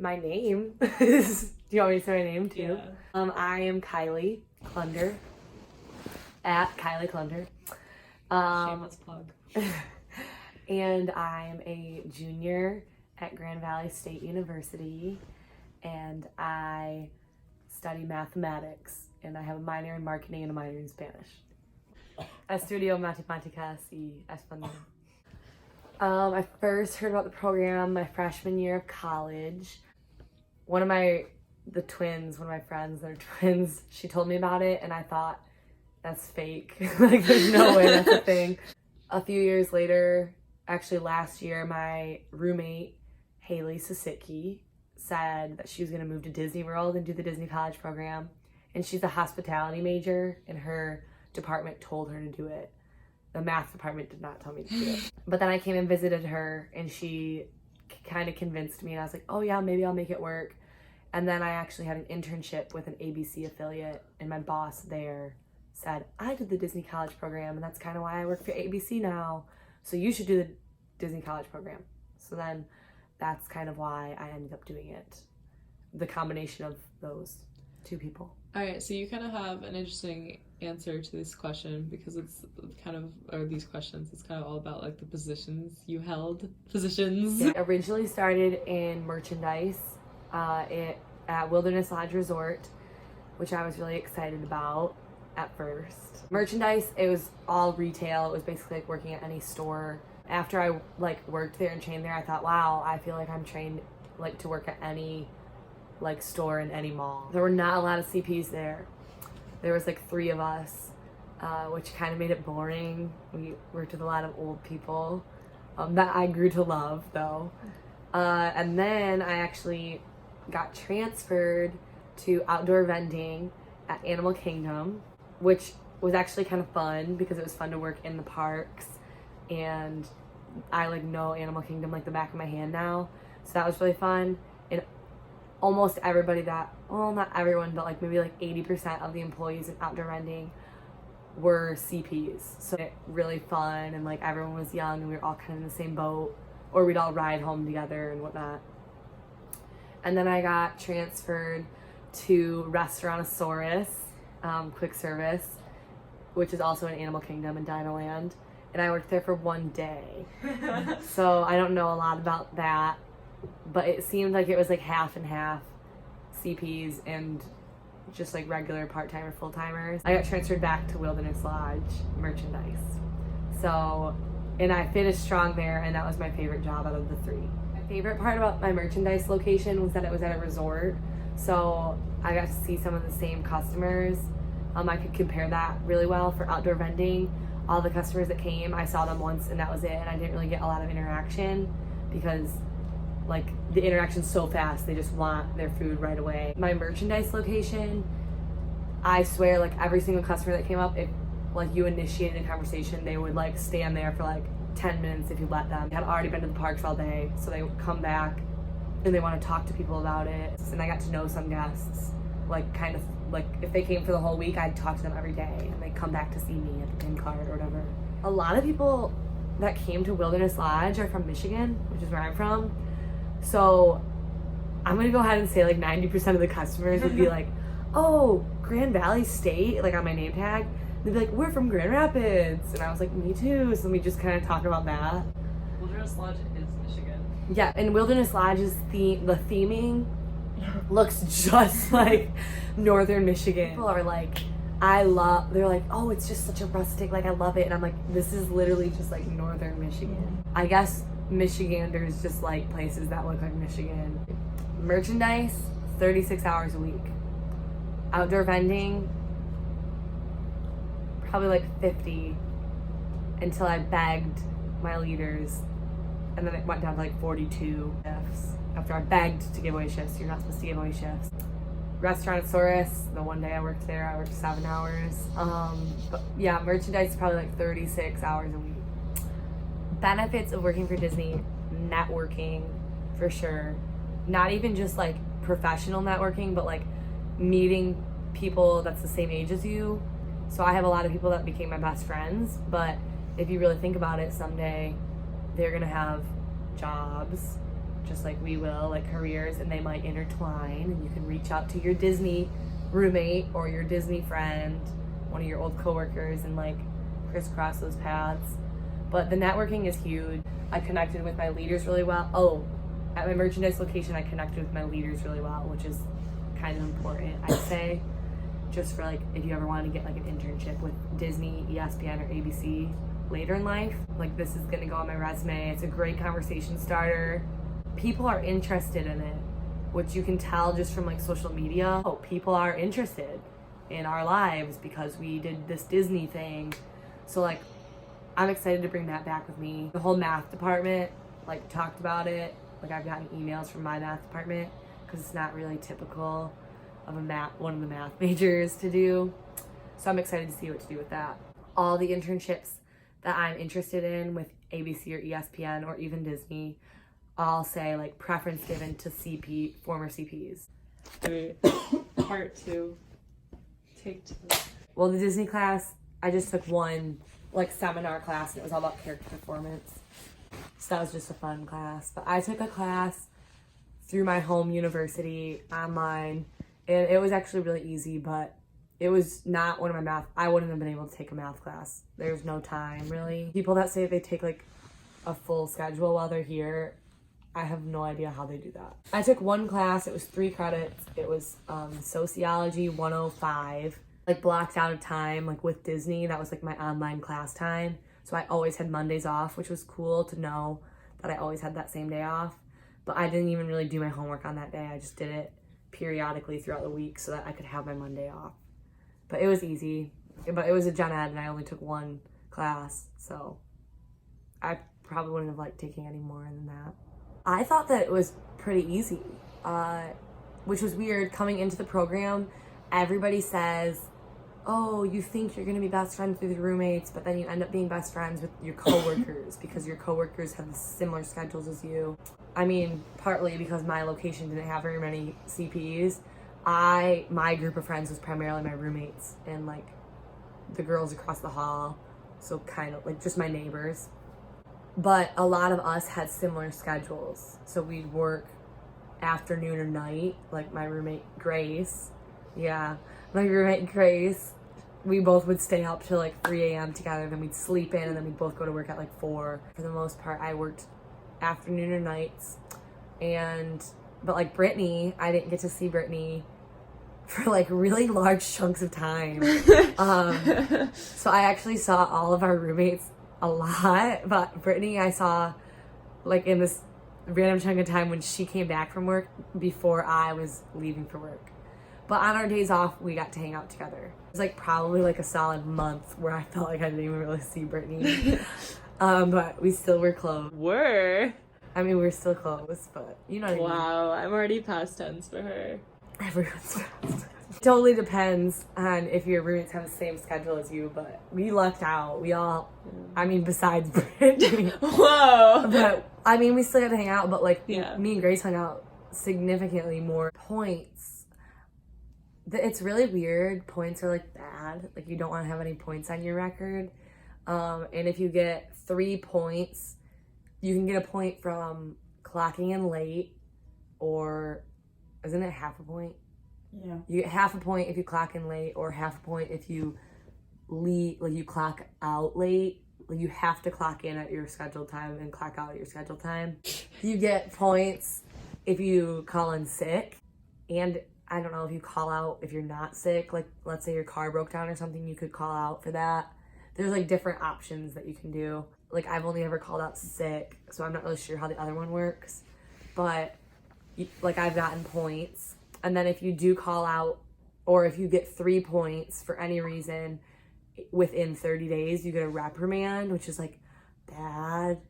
My name is, do you want me to say my name too? Yeah. I am Kylie Klunder, at Kylie Klunder. Shameless plug. And I'm a junior at Grand Valley State University, and I study mathematics, and I have a minor in marketing and a minor in Spanish. Estudio matemáticas y español. I first heard about the program my freshman year of college. One of my friends, they're twins, she told me about it, and I thought, that's fake. Like, there's no way that's a thing. A few years later, actually last year, my roommate, Haley Sasicki, said that she was going to move to Disney World and do the Disney College program. And she's a hospitality major, and her department told her to do it. The math department did not tell me to do it. But then I came and visited her, and she kind of convinced me, and I was like, oh yeah, maybe I'll make it work. And then I actually had an internship with an ABC affiliate, and my boss there said, I did the Disney College program, and that's kind of why I work for ABC now. So you should do the Disney College program. So then that's kind of why I ended up doing it. The combination of those two people. All right, so you kind of have an interesting answer to this question because it's kind of, or these questions, it's kind of all about like the positions you held. Yeah, originally started in merchandise at Wilderness Lodge Resort, which I was really excited about at first. Merchandise, it was all retail. It was basically like working at any store. After I like worked there and trained there, I thought, wow, I feel like I'm trained like to work at any like store in any mall. There were not a lot of CPs there. There was like 3 of us, which kind of made it boring. We worked with a lot of old people that I grew to love though. And then I actually got transferred to outdoor vending at Animal Kingdom, which was actually kind of fun because it was fun to work in the parks, and I like know Animal Kingdom like the back of my hand now, so that was really fun. And almost everybody well, not everyone, but like maybe like 80% of the employees in outdoor vending were CPs, so it really fun, and like everyone was young and we were all kind of in the same boat, or we'd all ride home together and whatnot. And then I got transferred to Restaurantosaurus, quick service, which is also in Animal Kingdom and Dinoland, and I worked there for 1 day. So I don't know a lot about that, but it seemed like it was like half and half CPs and just like regular part-timer, full-timers. I got transferred back to Wilderness Lodge merchandise. So, and I finished strong there, and that was my favorite job out of the 3. My favorite part about my merchandise location was that it was at a resort. So I got to see some of the same customers. I could compare that really well for outdoor vending. All the customers that came, I saw them once and that was it. And I didn't really get a lot of interaction because like the interaction's so fast. They just want their food right away. My merchandise location, I swear like every single customer that came up, if like you initiated a conversation, they would like stand there for like 10 minutes if you let them. They had already been to the parks all day, so they would come back and they want to talk to people about it. And I got to know some guests, like kind of like if they came for the whole week, I'd talk to them every day, and they'd come back to see me at the pin card or whatever. A lot of people that came to Wilderness Lodge are from Michigan, which is where I'm from. So I'm gonna go ahead and say like 90% of the customers would be like, oh, Grand Valley State, like on my name tag. They'd be like, we're from Grand Rapids. And I was like, me too. So we just kind of talk about that. Wilderness Lodge is Michigan. Yeah, and Wilderness Lodge's the theming looks just like northern Michigan. People are like, they're like, oh, it's just such a rustic, like I love it. And I'm like, this is literally just like northern Michigan. I guess Michiganders just like places that look like Michigan. Merchandise, 36 hours a week. Outdoor vending, probably like 50 until I begged my leaders, and then it went down to like 42 shifts after I begged to give away shifts. You're not supposed to give away shifts. Restaurantosaurus, the 1 day I worked there, I worked 7 hours. But yeah, merchandise is probably like 36 hours a week. Benefits of working for Disney: networking, for sure. Not even just like professional networking, but like meeting people that's the same age as you. So I have a lot of people that became my best friends, but if you really think about it, someday they're gonna have jobs just like we will, like careers, and they might intertwine, and you can reach out to your Disney roommate or your Disney friend, one of your old coworkers, and like crisscross those paths. But the networking is huge. I connected with my leaders really well. Oh, at my merchandise location, I connected with my leaders really well, which is kind of important, I'd say, just for like if you ever want to get like an internship with Disney, ESPN, or ABC later in life. Like, this is gonna go on my resume. It's a great conversation starter. People are interested in it, which you can tell just from like social media. Oh, people are interested in our lives because we did this Disney thing. So like, I'm excited to bring that back with me. The whole math department like talked about it. Like, I've gotten emails from my math department because it's not really typical of one of the math majors to do. So I'm excited to see what to do with that. All the internships that I'm interested in with ABC or ESPN or even Disney, I'll say like preference given to former CPs. Alright, part 2. Take 2. Well, the Disney class, I just took one like seminar class, and it was all about character performance. So that was just a fun class. But I took a class through my home university online, and it was actually really easy, but it was not one of my I wouldn't have been able to take a math class. There's no time, really. People that say they take like a full schedule while they're here, I have no idea how they do that. I took one class, it was 3 credits. It was Sociology 105, like blocked out of time, like with Disney. That was like my online class time. So I always had Mondays off, which was cool to know that I always had that same day off. But I didn't even really do my homework on that day. I just did it periodically throughout the week so that I could have my Monday off. But it was easy. But it was a gen ed, and I only took one class, so I probably wouldn't have liked taking any more than that. I thought that it was pretty easy, which was weird. Coming into the program, everybody says, oh, you think you're gonna be best friends with your roommates, but then you end up being best friends with your coworkers because your coworkers have similar schedules as you. I mean, partly because my location didn't have very many CPs. My group of friends was primarily my roommates and like the girls across the hall, so kind of like just my neighbors. But a lot of us had similar schedules, so we'd work afternoon or night. Like my roommate Grace, we both would stay up till like 3 a.m. together, then we'd sleep in, and then we'd both go to work at like 4. For the most part, I worked afternoon or nights, but like Brittany, I didn't get to see Brittany for like really large chunks of time. So I actually saw all of our roommates a lot, but Brittany I saw like in this random chunk of time when she came back from work before I was leaving for work. But on our days off, we got to hang out together. It was like probably like a solid month where I felt like I didn't even really see Brittany. But we still were close. I mean, we're still close, but you know what I mean. Wow, I'm already past tense for her. Everyone's fast. Totally depends on if your roommates have the same schedule as you, but we lucked out. We all, I mean, besides Brittany. Whoa! But, I mean, we still got to hang out, but like, yeah. Me and Grace hung out significantly more. Points. It's really weird. Points are like bad. Like, you don't want to have any points on your record. And if you get 3 points, you can get a point from clocking in late, or isn't it half a point? Yeah. You get half a point if you clock in late, or half a point if you you clock out late. Like, you have to clock in at your scheduled time and clock out at your scheduled time. You get points if you call in sick, and I don't know if you call out if you're not sick. Like, let's say your car broke down or something, you could call out for that. There's like different options that you can do. Like, I've only ever called out sick, so I'm not really sure how the other one works. But like, I've gotten points. And then if you do call out, or if you get 3 points for any reason within 30 days, you get a reprimand, which is like bad.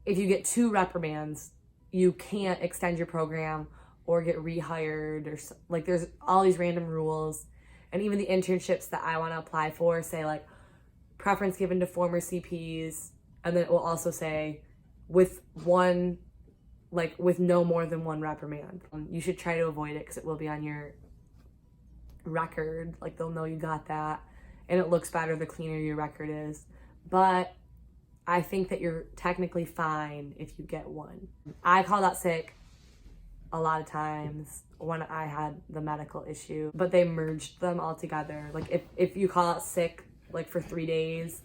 If you get 2 reprimands, you can't extend your program or get rehired, or like, there's all these random rules. And even the internships that I want to apply for say like preference given to former CPs, and then it will also say with no more than 1 reprimand. You should try to avoid it because it will be on your record. Like, they'll know you got that, and it looks better the cleaner your record is. But I think that you're technically fine if you get one. I called out sick a lot of times when I had the medical issue, but they merged them all together. Like if you call out sick like for 3 days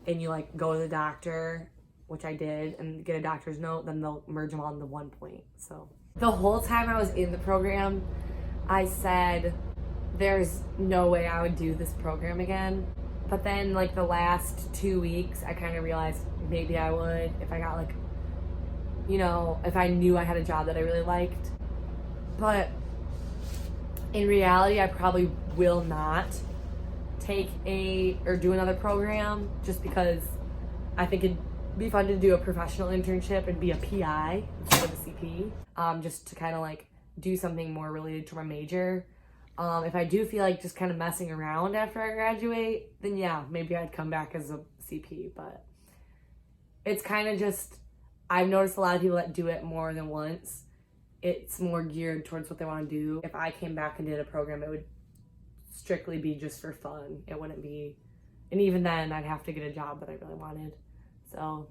and you like go to the doctor, which I did, and get a doctor's note, then they'll merge them all into 1 point. So the whole time I was in the program, I said there's no way I would do this program again. But then like the last 2 weeks, I kind of realized maybe I would if I got like, you know, if I knew I had a job that I really liked. But in reality, I probably will not take do another program, just because I think it'd be fun to do a professional internship and be a PI instead of a CP, just to kind of like do something more related to my major. If I do feel like just kind of messing around after I graduate, then yeah, maybe I'd come back as a CP. But it's kind of just, I've noticed a lot of people that do it more than once, it's more geared towards what they want to do. If I came back and did a program, it would strictly be just for fun. It wouldn't be, and even then I'd have to get a job that I really wanted. So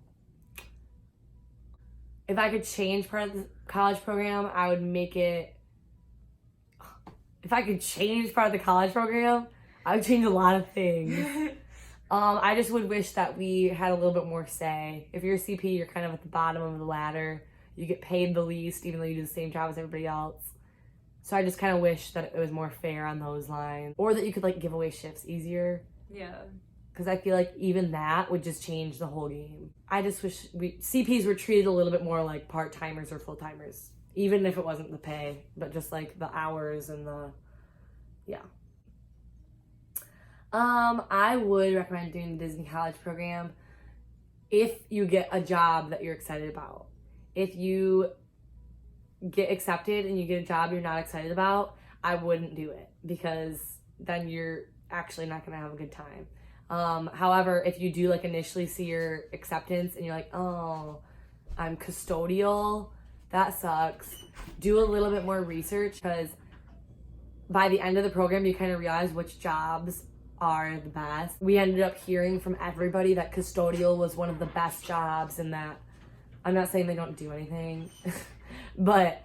if I could change part of the college program, I would make it, if I could change part of the college program, I would change a lot of things. I just would wish that we had a little bit more say. If you're a CP, you're kind of at the bottom of the ladder. You get paid the least, even though you do the same job as everybody else. So I just kind of wish that it was more fair on those lines. Or that you could like give away shifts easier. Yeah. Because I feel like even that would just change the whole game. I just wish CPs were treated a little bit more like part-timers or full-timers. Even if it wasn't the pay, but just like the hours and the, yeah. I would recommend doing the Disney College program if you get a job that you're excited about. If you get accepted and you get a job you're not excited about, I wouldn't do it, because then you're actually not gonna have a good time. However, if you do like initially see your acceptance and you're like, oh, I'm custodial, that sucks, do a little bit more research, because by the end of the program, you kind of realize which jobs are the best. We ended up hearing from everybody that custodial was one of the best jobs, and that, I'm not saying they don't do anything, but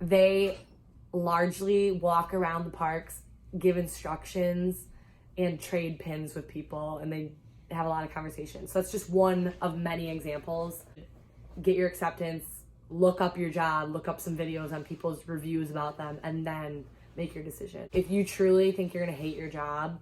they largely walk around the parks, give instructions, and trade pins with people, and they have a lot of conversations. So that's just one of many examples. Get your acceptance, look up your job, look up some videos on people's reviews about them, and then make your decision. If you truly think you're gonna hate your job,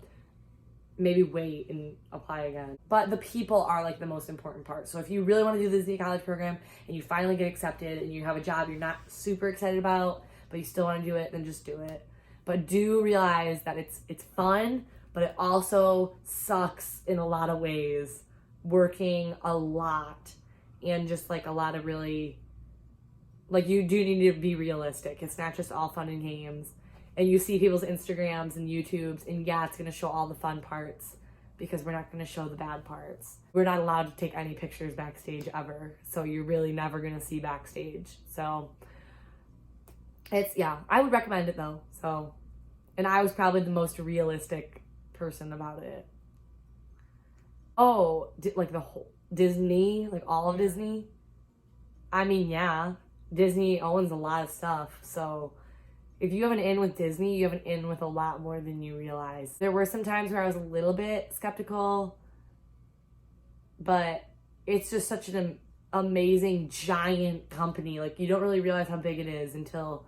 maybe wait and apply again. But the people are like the most important part. So if you really want to do the Disney College program and you finally get accepted and you have a job you're not super excited about, but you still want to do it, then just do it. But do realize that it's fun, but it also sucks in a lot of ways, working a lot and just like a lot of really, like, you do need to be realistic. It's not just all fun and games. And you see people's Instagrams and YouTubes, and yeah, it's gonna show all the fun parts, because we're not gonna show the bad parts. We're not allowed to take any pictures backstage ever, so you're really never gonna see backstage. So it's, yeah, I would recommend it though. So, and I was probably the most realistic person about it. Oh, like the whole Disney, like all of Disney. I mean, yeah, Disney owns a lot of stuff, so if you have an in with Disney, you have an in with a lot more than you realize. There were some times where I was a little bit skeptical, but it's just such an amazing, giant company. Like, you don't really realize how big it is until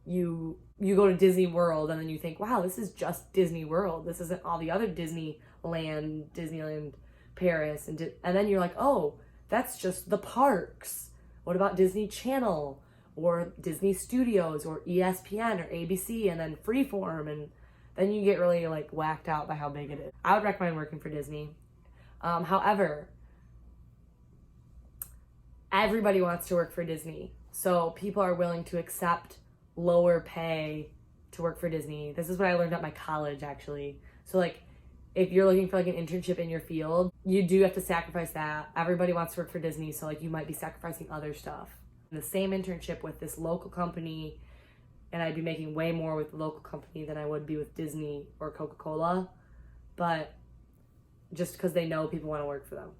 you go to Disney World, and then you think, wow, this is just Disney World. This isn't all the other Disneyland Paris. And then you're like, oh, that's just the parks. What about Disney Channel? Or Disney Studios, or ESPN, or ABC, and then Freeform, and then you get really like whacked out by how big it is. I would recommend working for Disney. However, everybody wants to work for Disney, so people are willing to accept lower pay to work for Disney. This is what I learned at my college, actually. So like, if you're looking for like an internship in your field, you do have to sacrifice that. Everybody wants to work for Disney, so like you might be sacrificing other stuff. The same internship with this local company, and I'd be making way more with the local company than I would be with Disney or Coca-Cola, but just because they know people want to work for them.